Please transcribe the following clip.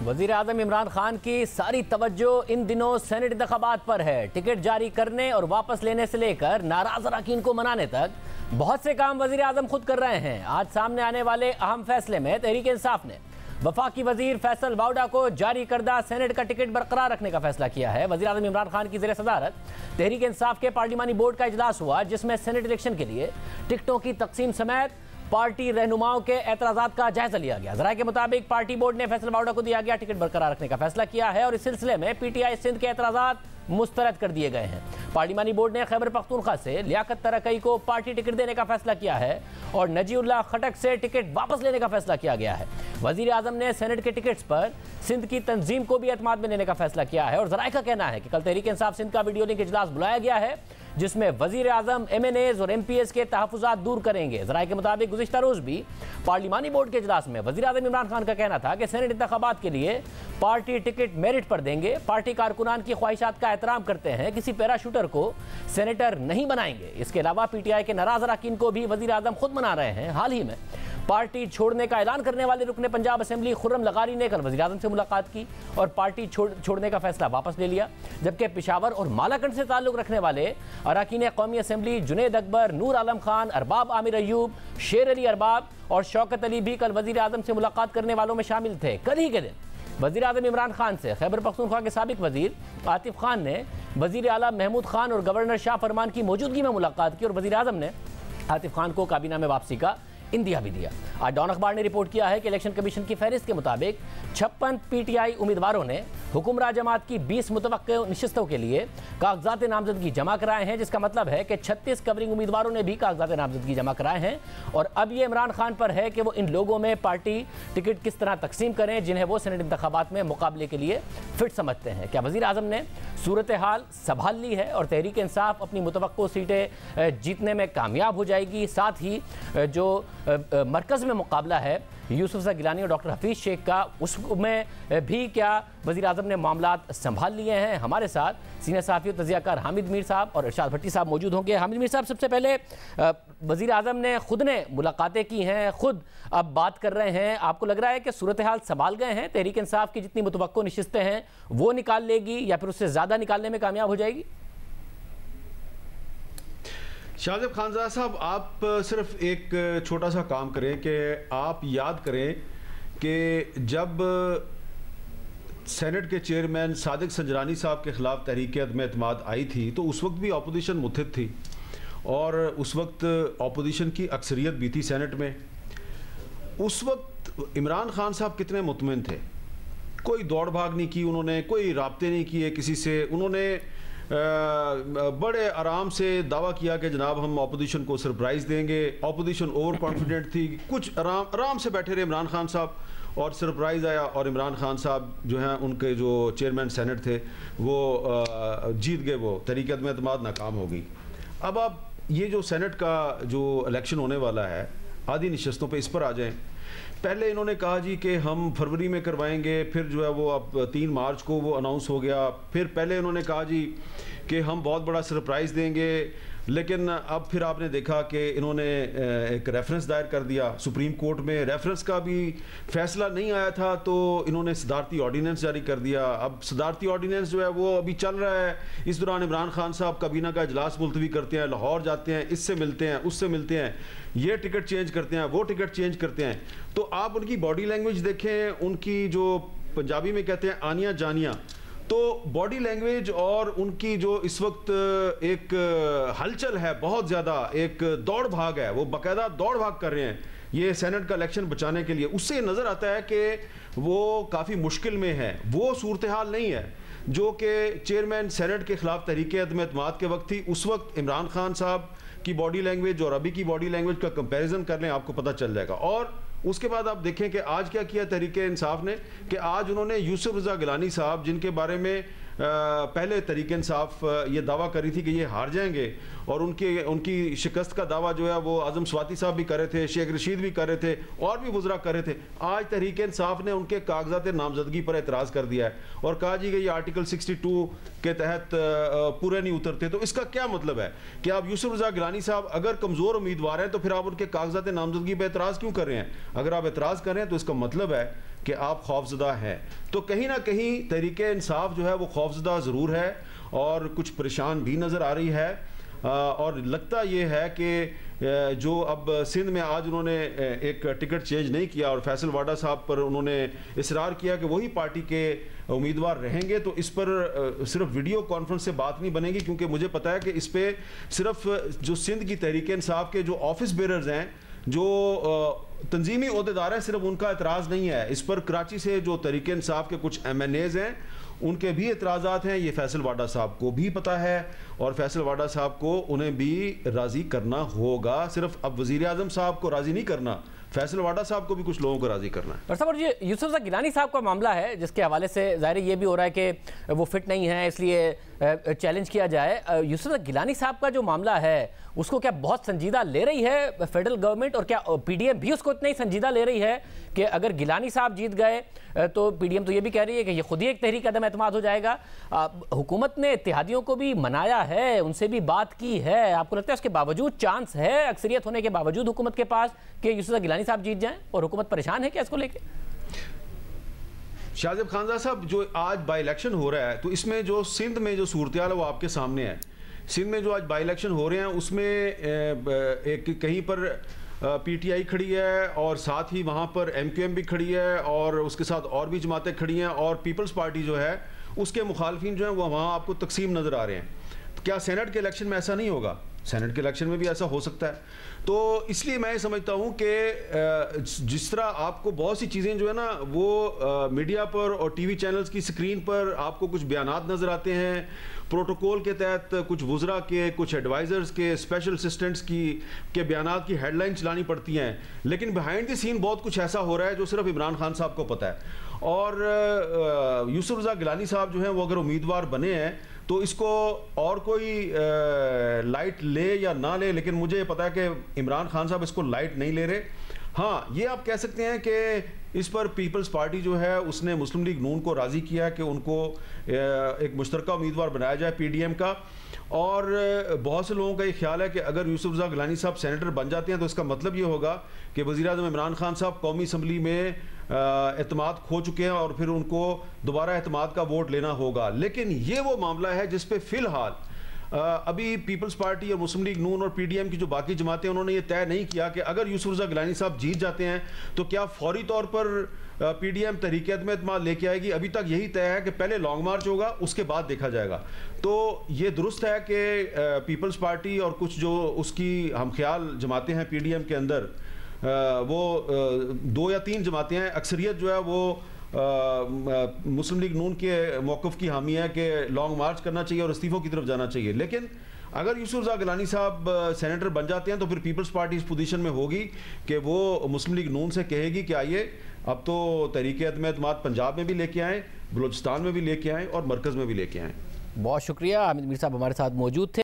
वज़ीर आज़म इमरान खान की सारी तवज्जो इन दिनों सेनेट इंतखाबात पर है। टिकट जारी करने और वापस लेने से लेकर नाराज अरकान को मनाने तक बहुत से काम वज़ीर आज़म खुद कर रहे हैं। आज सामने आने वाले अहम फैसले में तहरीक इंसाफ ने वफाकी वजीर फैसल वाउडा को जारी करदा सेनेट का टिकट बरकरार रखने का फैसला किया है। वज़ीर आज़म इमरान खान की ज़ेर सदारत तहरीक इंसाफ के पार्लिमानी बोर्ड का इजलास हुआ, जिसमें सेनेट इलेक्शन के लिए टिकटों की तकसीम समेत पार्टी रहनुमाओं के एतराज़ात का जायजा लिया गया। ज़राए के मुताबिक पार्टी बोर्ड ने फैसल वाउडा को दिया गया टिकट बरकरार रखने का फैसला किया है और इस सिलसिले में PTI सिंध के एतराज़ात मुस्तरद कर दिए गए हैं। पार्लिमानी बोर्ड ने खैबर पख्तूनख्वा से लियाकत तरकई को पार्टी टिकट देने का फैसला किया है और नजीउल्लाह खटक से टिकट वापस लेने का फैसला किया गया है। वज़ीर आज़म ने सेनेट के टिकट्स पर सिंध की तंजीम को भी एतमाद में लेने का फैसला किया है और ज़राए का कहना है कि कल तहरीक इंसाफ सिंध का वीडियो लिंक इजलास बुलाया गया है, जिसमें वज़ीर आज़म MNAs और MPs के तहफ़्फ़ुज़ात दूर करेंगे। ज़राए के मुताबिक गुज़िश्ता रोज़ भी पार्लिमानी बोर्ड के इजलास में वज़ीर आज़म इमरान खान का कहना था कि सेनेट इंतखाबात के लिए पार्टी टिकट मेरिट पर देंगे, पार्टी कारकुनान की ख्वाहिशात का एहतराम करते हैं, किसी पैराशूटर को सेनेटर नहीं बनाएंगे। इसके अलावा PTI के नाराज़ अरकान को भी वज़ीर आज़म खुद मना रहे हैं। हाल ही में पार्टी छोड़ने का ऐलान करने वाले रुकने पंजाब असेंबली खुर्रम लगारी ने कल वज़ीर आज़म से मुलाकात की और पार्टी छोड़ने का फैसला वापस ले लिया, जबकि पेशावर और मालाकंड से ताल्लुक़ रखने वाले अरकान कौमी असेंबली जुनैद अकबर, नूर आलम खान, अरबाब आमिर अयूब, शेर अली अरबाब और शौकत अली भी कल वज़ीर आज़म से मुलाकात करने वालों में शामिल थे। कल ही के दिन वज़ीर आज़म इमरान खान से खैबर पख्तूनख्वा के साबिक वज़ीर आतिफ खान ने वज़ीर आला महमूद खान और गवर्नर शाह फरमान की मौजूदगी में मुलाकात की और वज़ीर आज़म ने आतिफ खान को काबीना में वापसी का इंदिया भी दिया। आज डॉन अखबार ने रिपोर्ट किया है कि इलेक्शन कमीशन की फहरिस्त के मुताबिक 56 PTI उम्मीदवारों ने हुकुमरान जमात की 20 मुतवक्किल नशिस्तों के लिए कागजात नामजदगी जमा कराए हैं, जिसका मतलब है कि 36 कवरिंग उम्मीदवारों ने भी कागजात नामजदगी जमा कराए हैं और अब ये इमरान खान पर है कि वो इन लोगों में पार्टी टिकट किस तरह तकसीम करें जिन्हें वो सेनेट इंतखाबात में मुकाबले के लिए फिट समझते हैं। क्या वज़ीर आज़म ने सूरत हाल संभाल ली है और तहरीक इंसाफ अपनी मुतवक्को सीटें जीतने में कामयाब हो जाएगी? साथ ही जो मरकज़ में मुकाबला है यूसुफ गिलानी और डॉक्टर हफीज़ शेख का, उसमें भी क्या वज़ीर आज़म ने मामलात संभाल लिए हैं? हमारे साथ सीनियर सहाफ़ी और तज़कियाकार हामिद मीर साहब और इरशाद भट्टी साहब मौजूद होंगे। हामिद मीर साहब, सबसे पहले वज़ीर आज़म ने खुद ने मुलाकातें की हैं, खुद अब बात कर रहे हैं, आपको लग रहा है कि सूरत हाल संभाल गए हैं? तहरीक इंसाफ की जितनी मुतवक्को नशिस्तें हैं वो निकाल लेगी या फिर उससे ज़्यादा निकालने में कामयाब हो जाएगी? शाहज़ेब खानज़ादा साहब, आप सिर्फ एक छोटा सा काम करें कि आप याद करें कि जब सेनेट के चेयरमैन सादिक संजरानी साहब के ख़िलाफ़ तहरीक अदम एतमाद आई थी तो उस वक्त भी अपोजिशन मुत्तहिद थी और उस वक्त अपोजिशन की अक्सरियत भी थी सेनेट में। उस वक्त इमरान खान साहब कितने मुतमिन थे, कोई दौड़ भाग नहीं की उन्होंने, कोई राब्ते नहीं किए किसी से। उन्होंने बड़े आराम से दावा किया कि जनाब हम अपोजिशन को सरप्राइज़ देंगे। अपोजिशन ओवर कॉन्फिडेंट थी, कुछ आराम से बैठे रहे इमरान खान साहब और सरप्राइज़ आया और इमरान खान साहब जो हैं उनके जो चेयरमैन सेनेट थे वो जीत गए, वो तहरीक अदम एतमाद नाकाम हो गई। अब आप ये जो सेनेट का जो इलेक्शन होने वाला है आधी नशस्तों पे, इस पर आ जाएं। पहले इन्होंने कहा जी कि हम फरवरी में करवाएंगे, फिर जो है वो अब 3 मार्च को वो अनाउंस हो गया। फिर पहले इन्होंने कहा जी कि हम बहुत बड़ा सरप्राइज़ देंगे, लेकिन अब फिर आपने देखा कि इन्होंने एक रेफरेंस दायर कर दिया सुप्रीम कोर्ट में। रेफरेंस का भी फैसला नहीं आया था तो इन्होंने सदारती ऑर्डिनेंस जारी कर दिया। अब सदारती ऑर्डिनेंस जो है वो अभी चल रहा है। इस दौरान इमरान खान साहब काबीना का इजलास मुलतवी करते हैं, लाहौर जाते हैं, इससे मिलते हैं, उससे मिलते हैं, ये टिकट चेंज करते हैं, वो टिकट चेंज करते हैं। तो आप उनकी बॉडी लैंग्वेज देखें, उनकी जो पंजाबी में कहते हैं आनिया जानिया, तो बॉडी लैंग्वेज और उनकी जो इस वक्त एक हलचल है बहुत ज़्यादा, एक दौड़ भाग है, वो बाकायदा दौड़ भाग कर रहे हैं ये सेनेट का इलेक्शन बचाने के लिए। उससे नज़र आता है कि वो काफ़ी मुश्किल में है। वो सूरत हाल नहीं है जो कि चेयरमैन सेनेट के ख़िलाफ़ तहरीक अदम एतमाद के वक्त थी। उस वक्त इमरान खान साहब की बॉडी लैंग्वेज और अभी की बॉडी लैंग्वेज का कंपैरिजन कर लें, आपको पता चल जाएगा। और उसके बाद आप देखें कि आज क्या किया तहरीक इंसाफ ने कि आज उन्होंने यूसुफ रज़ा गिलानी साहब, जिनके बारे में पहले तहरीक इंसाफ ये दावा करी थी कि ये हार जाएंगे और उनकी शिकस्त का दावा जो है वो आज़म स्वाति साहब भी कर रहे थे, शेख रशीद भी कर रहे थे और भी वज़रा कर रहे थे। आज तहरीक इंसाफ ने उनके कागजात नामजदगी पर एतराज़ कर दिया है और कहा जी कि ये आर्टिकल 62 के तहत पूरे नहीं उतरते। तो इसका क्या मतलब है कि आप यूसुफ रज़ा गिलानी साहब अगर कमज़ोर उम्मीदवार हैं तो फिर आप उनके कागजात नामजदगी पर एतराज़ क्यों कर रहे हैं? अगर आप एतराज़ कर रहे हैं तो इसका मतलब है कि आप खौफजदा हैं। तो कहीं ना कहीं तहरीके इंसाफ जो है वो खौफजदा ज़रूर है और कुछ परेशान भी नज़र आ रही है। और लगता ये है कि जो अब सिंध में आज उन्होंने एक टिकट चेंज नहीं किया और फैसल वाडा साहब पर उन्होंने इसरार किया कि वही पार्टी के उम्मीदवार रहेंगे, तो इस पर सिर्फ वीडियो कॉन्फ्रेंस से बात नहीं बनेगी, क्योंकि मुझे पता है कि इस पर सिर्फ जो सिंध की तहरीक इंसाफ के जो ऑफिस बेरर्स हैं, जो तंजीमी ओहदेदार हैं, सिर्फ उनका एतराज़ नहीं है इस पर। कराची से जो तहरीक इंसाफ के कुछ MNAs हैं उनके भी एतराज़ात हैं, ये फैसल वाडा साहब को भी पता है और फैसल वाडा साहब को उन्हें भी राज़ी करना होगा। सिर्फ अब वज़ीर आज़म साहब को राज़ी नहीं करना, फैसल वाडा साहब को भी कुछ लोगों को राज़ी करना है। और साहब, ये यूसुफ गिलानी साहब का मामला है जिसके हवाले से ज़ाहिर ये भी हो रहा है कि वो फिट नहीं है, इसलिए चैलेंज किया जाए। यूसुफ गिलानी साहब का जो मामला है उसको क्या बहुत संजीदा ले रही है फेडरल गवर्नमेंट, और क्या PDM भी उसको इतना ही संजीदा ले रही है कि अगर गिलानी साहब जीत गए तो PDM तो ये भी कह रही है कि ये खुद ही एक तहरीक अदम एतमाद हो जाएगा। हुकूमत ने इत्तेहादियों को भी मनाया है, उनसे भी बात की है, आपको लगता है उसके बावजूद चांस है, अक्सरियत होने के बावजूद हुकूमत के पास, कि यूसुफ गिलानी साहब जीत जाएं और हुकूमत परेशान है क्या इसको लेके? शाहजेब खानज़ाद साहब, जो आज बाई इलेक्शन हो रहा है तो इसमें जो सिंध में जो सूरत हाल है वो आपके सामने है। सिंध में जो आज बाई इलेक्शन हो रहे हैं उसमें एक कहीं पर PTI खड़ी है और साथ ही वहाँ पर MQM भी खड़ी है और उसके साथ और भी जमातें खड़ी हैं, और पीपल्स पार्टी जो है उसके मुखालफिन जो हैं वो वहाँ आपको तकसीम नज़र आ रहे हैं। तो क्या सेनेट के इलेक्शन में ऐसा नहीं होगा? सेनेट के इलेक्शन में भी ऐसा हो सकता है। तो इसलिए मैं समझता हूँ कि जिस तरह आपको बहुत सी चीज़ें जो है ना वो मीडिया पर और TV चैनल्स की स्क्रीन पर आपको कुछ बयानात नज़र आते हैं, प्रोटोकॉल के तहत कुछ वुज़रा के, कुछ एडवाइज़र्स के, स्पेशल असिस्टेंट्स के बयानात की हेडलाइन चलानी पड़ती हैं, लेकिन बिहाइंड द सीन बहुत कुछ ऐसा हो रहा है जो सिर्फ इमरान खान साहब को पता है। और यूसुफ रज़ा गिलानी साहब जो हैं वो अगर उम्मीदवार बने हैं तो इसको और कोई लाइट ले या ना ले, लेकिन मुझे पता है कि इमरान खान साहब इसको लाइट नहीं ले रहे। हाँ, ये आप कह सकते हैं कि इस पर पीपल्स पार्टी जो है उसने मुस्लिम लीग नून को राज़ी किया कि उनको एक मुश्तरका उम्मीदवार बनाया जाए PDM का। और बहुत से लोगों का ये ख्याल है कि अगर यूसुफ रज़ा गिलानी साहब सेनेटर बन जाते हैं तो इसका मतलब ये होगा कि वज़ीर आज़म इमरान खान साहब कौमी असम्बली में एतमाद खो चुके हैं और फिर उनको दोबारा एतमाद का वोट लेना होगा। लेकिन ये वो मामला है जिस पे फ़िलहाल अभी पीपल्स पार्टी और मुस्लिम लीग नून और PDM की जो बाकी जमातें उन्होंने ये तय नहीं किया कि अगर यूसुफ रज़ा गिलानी साहब जीत जाते हैं तो क्या फौरी तौर पर PDM तहरीक एतमाद लेके आएगी। अभी तक यही तय है कि पहले लॉन्ग मार्च होगा, उसके बाद देखा जाएगा। तो ये दुरुस्त है कि पीपल्स पार्टी और कुछ जो उसकी हम ख्याल जमातें हैं PDM के अंदर, वो 2 या 3 जमातें हैं, अक्सरियत जो है वो मुस्लिम लीग नून के मौक़िफ़ की हामी है कि लॉन्ग मार्च करना चाहिए और इस्तीफ़ों की तरफ जाना चाहिए। लेकिन अगर यूसुफ रज़ा गिलानी साहब सेनेटर बन जाते हैं तो फिर पीपल्स पार्टी इस पोजीशन में होगी कि वो मुस्लिम लीग नून से कहेगी कि आइए अब तो तहरीक अदम एतमाद पंजाब में भी लेके आएँ, बलूचिस्तान में भी लेके आएँ और मरकज़ में भी लेके आएँ। बहुत शुक्रिया, हामिद मीर साहब हमारे साथ मौजूद थे।